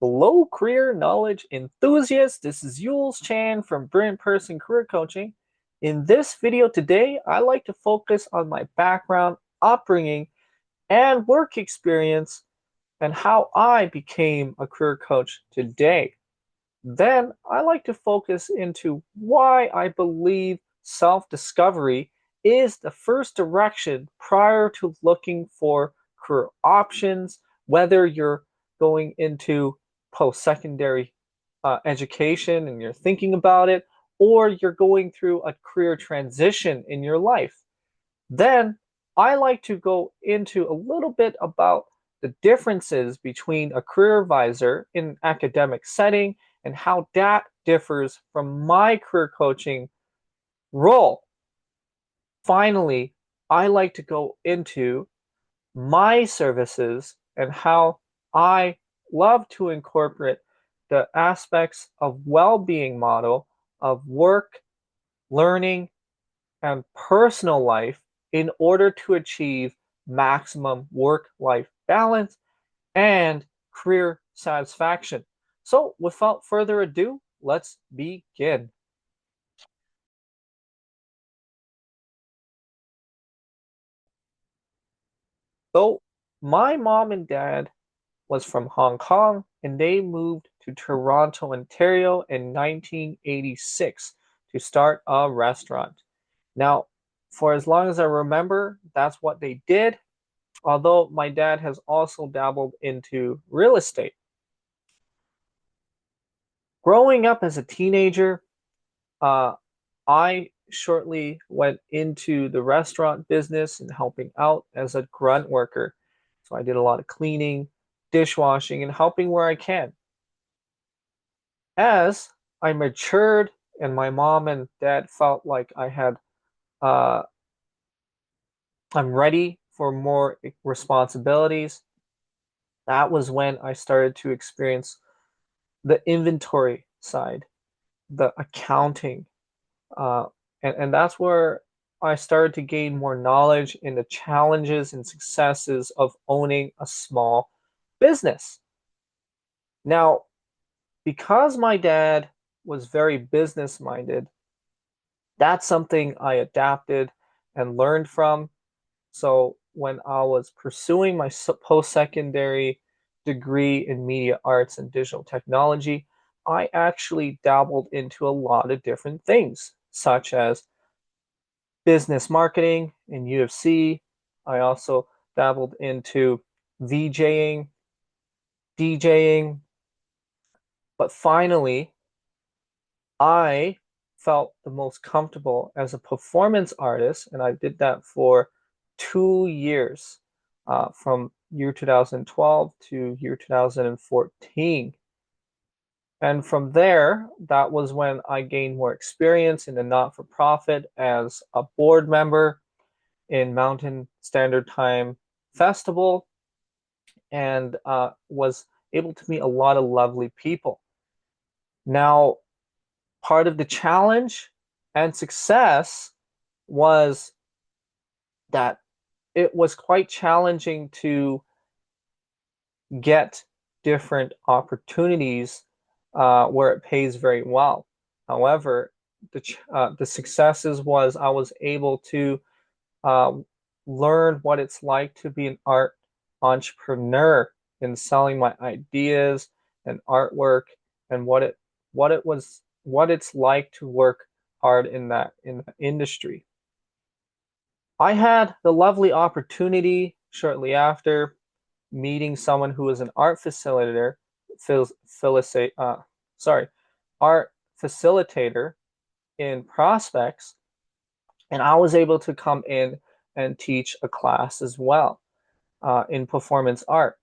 Hello, career knowledge enthusiasts. This is Yules Chan from Brilliant Person Career Coaching. In this video today, I like to focus on my background, upbringing, and work experience and how I became a career coach today. Then I like to focus into why I believe self-discovery is the first direction prior to looking for career options, whether you're going into post-secondary education and you're thinking about it, or you're going through a career transition in your life. Then I like to go into a little bit about the differences between a career advisor in an academic setting and how that differs from my career coaching role. Finally, I like to go into my services and how I love to incorporate the aspects of well-being model of work, learning, and personal life in order to achieve maximum work-life balance and career satisfaction. So without further ado, let's begin. So my mom and dad was from Hong Kong and they moved to Toronto, Ontario in 1986 to start a restaurant. Now, for as long as I remember, that's what they did, although my dad has also dabbled into real estate. Growing up as a teenager, uh, I shortly went into the restaurant business and helping out as a grunt worker. So I did a lot of cleaning, dishwashing, and helping where I can. As I matured and my mom and dad felt like uh, I'm ready for more responsibilities, that was when I started to experience the inventory side, the accounting, uh, and that's where I started to gain more knowledge in the challenges and successes of owning a small business. Now, because my dad was very business minded, that's something I adapted and learned from. So when I was pursuing my post-secondary degree in media arts and digital technology, I actually dabbled into a lot of different things, such as business marketing in UFC. I also dabbled into VJing, DJing, but finally, I felt the most comfortable as a performance artist, and I did that for 2 years, from year 2012 to year 2014. And from there, that was when I gained more experience in the not-for-profit as a board member in Mountain Standard Time Festival and was able to meet a lot of lovely people. Now, part of the challenge and success was that it was quite challenging to get different opportunities where it pays very well. However, the successes was I was able to uh, learn what it's like to be an art entrepreneur in selling my ideas and artwork and what it's like to work hard in that industry. I had the lovely opportunity shortly after meeting someone who was an art facilitator, fil sorry, art facilitator in prospects, and I was able to come in and teach a class as well in performance art.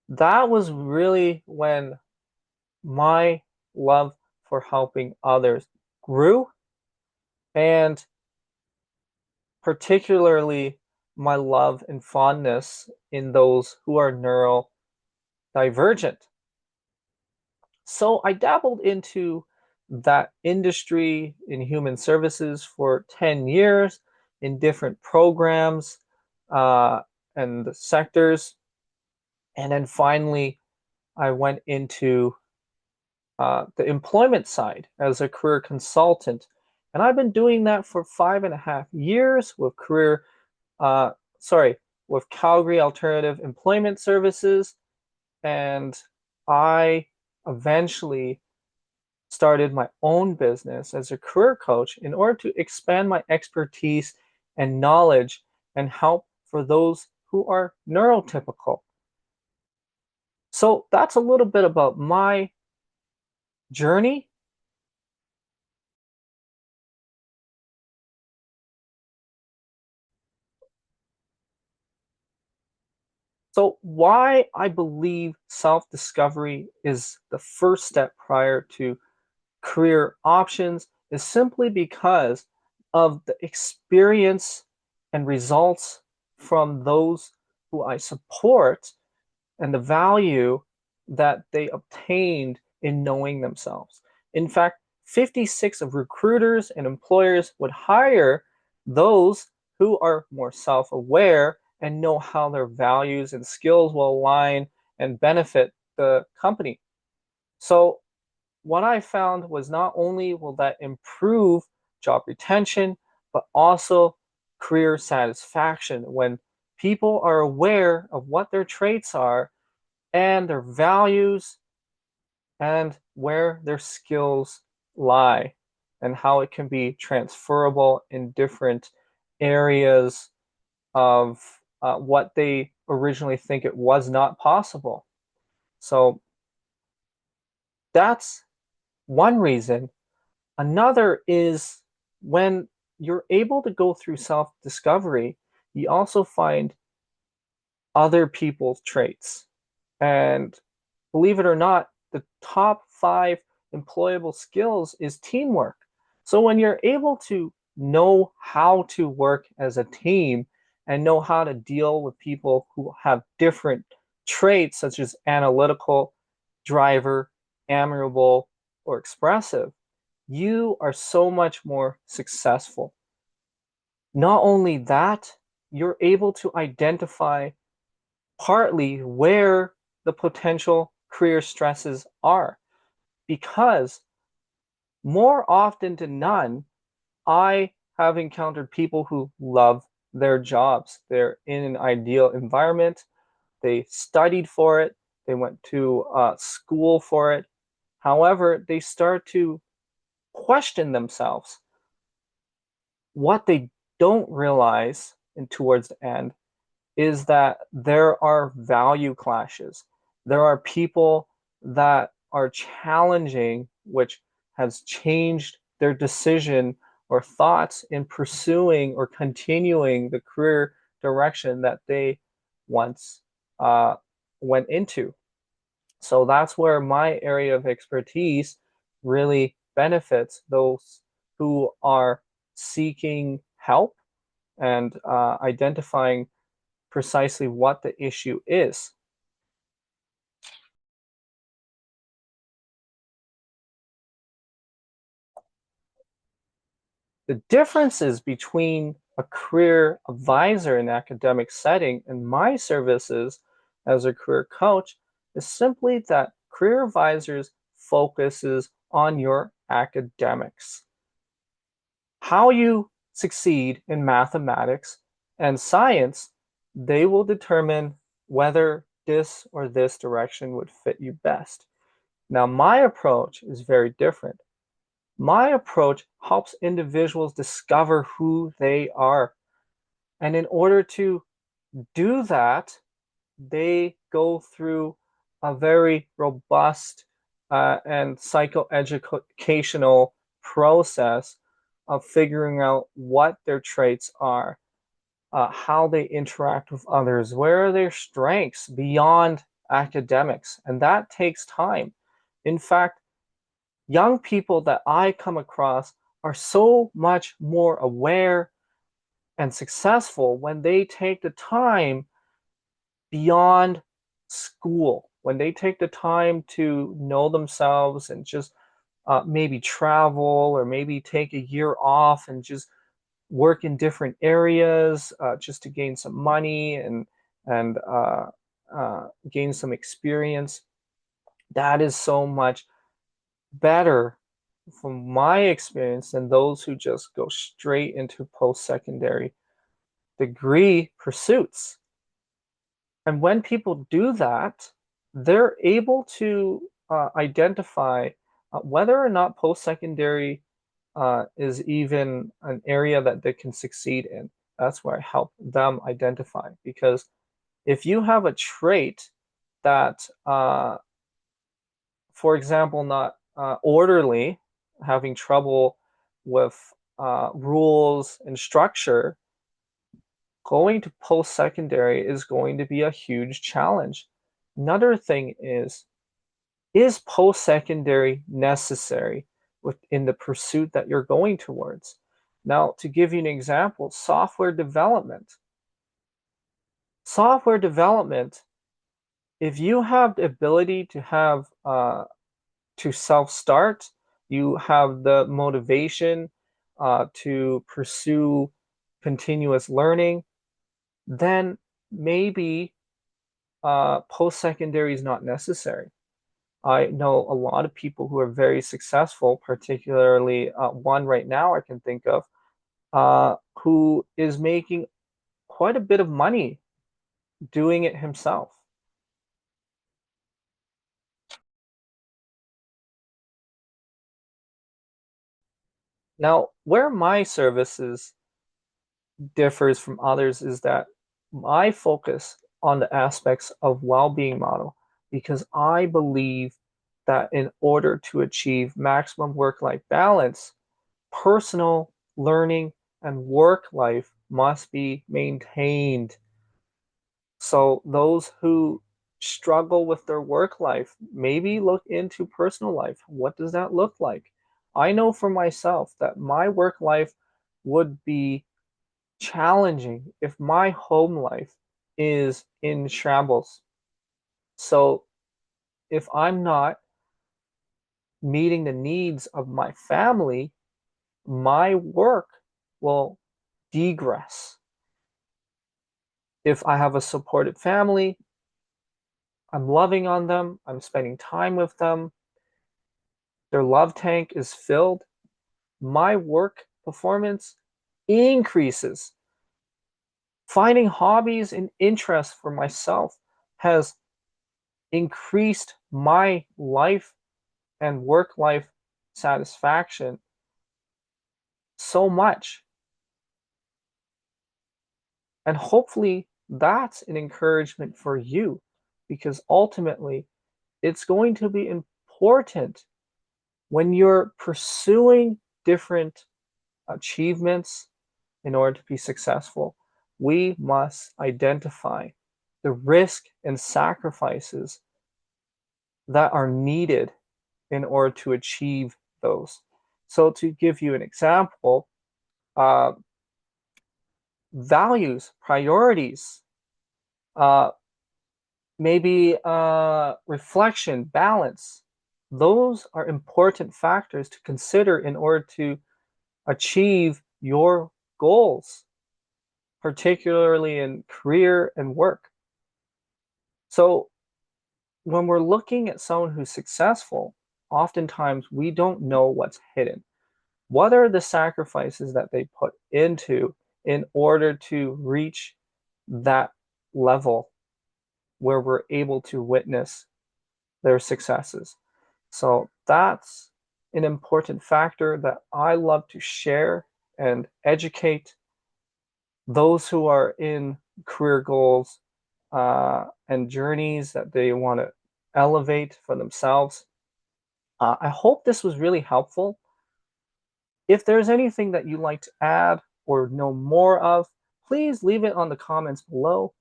That was really when my love for helping others grew, and particularly my love and fondness in those who are neurodivergent. So I dabbled into that industry in human services for 10 years in different programs uh, and sectors. And then finally, I went into the employment side as a career consultant. And I've been doing that for 5.5 years with uh, sorry, with Calgary Alternative Employment Services. And I eventually started my own business as a career coach in order to expand my expertise and knowledge and help for those who are neurotypical. So that's a little bit about my journey. So, why I believe self discovery is the first step prior to career options is simply because of the experience and results from those who I support and the value that they obtained in knowing themselves. In fact, 56 of recruiters and employers would hire those who are more self-aware and know how their values and skills will align and benefit the company. So what I found was not only will that improve job retention, but also career satisfaction when people are aware of what their traits are and their values and where their skills lie and how it can be transferable in different areas of what they originally think it was not possible. So that's one reason. Another is when you're able to go through self discovery, you also find other people's traits. And believe it or not, the top five employable skills is teamwork. So when you're able to know how to work as a team and know how to deal with people who have different traits, such as analytical, driver, amiable, or expressive, you are so much more successful. Not only that, you're able to identify partly where the potential career stresses are. Because more often than none, I have encountered people who love their jobs. They're in an ideal environment. They studied for it. They went to school for it. However, they start to question themselves. What they don't realize, and towards the end, is that there are value clashes. There are people that are challenging, which has changed their decision or thoughts in pursuing or continuing the career direction that they once uh, went into. So that's where my area of expertise really benefits those who are seeking help and identifying precisely what the issue is. The differences between a career advisor in academic setting and my services as a career coach is simply that career advisors focuses on your academics. How you succeed in mathematics and science, they will determine whether this or this direction would fit you best. Now, my approach is very different. My approach helps individuals discover who they are. And in order to do that, they go through a very robust and psychoeducational process of figuring out what their traits are, how they interact with others, where are their strengths beyond academics. And that takes time. In fact, young people that I come across are so much more aware and successful when they take the time beyond school, when they take the time to know themselves and just maybe travel or maybe take a year off and just work in different areas just to gain some money and gain some experience. That is so much better from my experience than those who just go straight into post-secondary degree pursuits. And when people do that, they're able to identify whether or not post-secondary is even an area that they can succeed in. That's where I help them identify. Because if you have a trait that, for example, not orderly, having trouble with rules and structure, going to post-secondary is going to be a huge challenge. Another thing is post-secondary necessary within the pursuit that you're going towards? Now, to give you an example, software development. Software development, if you have the ability to have to self-start, you have the motivation to pursue continuous learning, then maybe post-secondary is not necessary. I know a lot of people who are very successful, particularly one right now I can think of, who is making quite a bit of money doing it himself. Now, where my services differs from others is that I focus on the aspects of well-being model because I believe that in order to achieve maximum work-life balance, personal learning and work life must be maintained. So those who struggle with their work life, maybe look into personal life. What does that look like? I know for myself that my work life would be challenging if my home life is in shambles. So if I'm not meeting the needs of my family, my work will degress. If I have a supported family, I'm loving on them, I'm spending time with them, their love tank is filled, my work performance increases. Finding hobbies and interests for myself has increased my life and work life satisfaction so much. And hopefully that's an encouragement for you because ultimately it's going to be important when you're pursuing different achievements in order to be successful. We must identify the risk and sacrifices that are needed in order to achieve those. So, to give you an example, uh, values, priorities, uh, maybe reflection, balance, those are important factors to consider in order to achieve your goals, particularly in career and work. So, when we're looking at someone who's successful, oftentimes we don't know what's hidden. What are the sacrifices that they put into in order to reach that level where we're able to witness their successes? So that's an important factor that I love to share and educate those who are in career goals and journeys that they want to elevate for themselves. I hope this was really helpful. If there's anything that you'd like to add or know more of, please leave it on the comments below.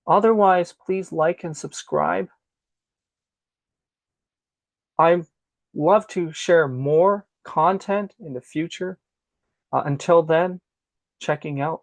Otherwise, please like and subscribe. I love to share more content in the future. Until then, checking out.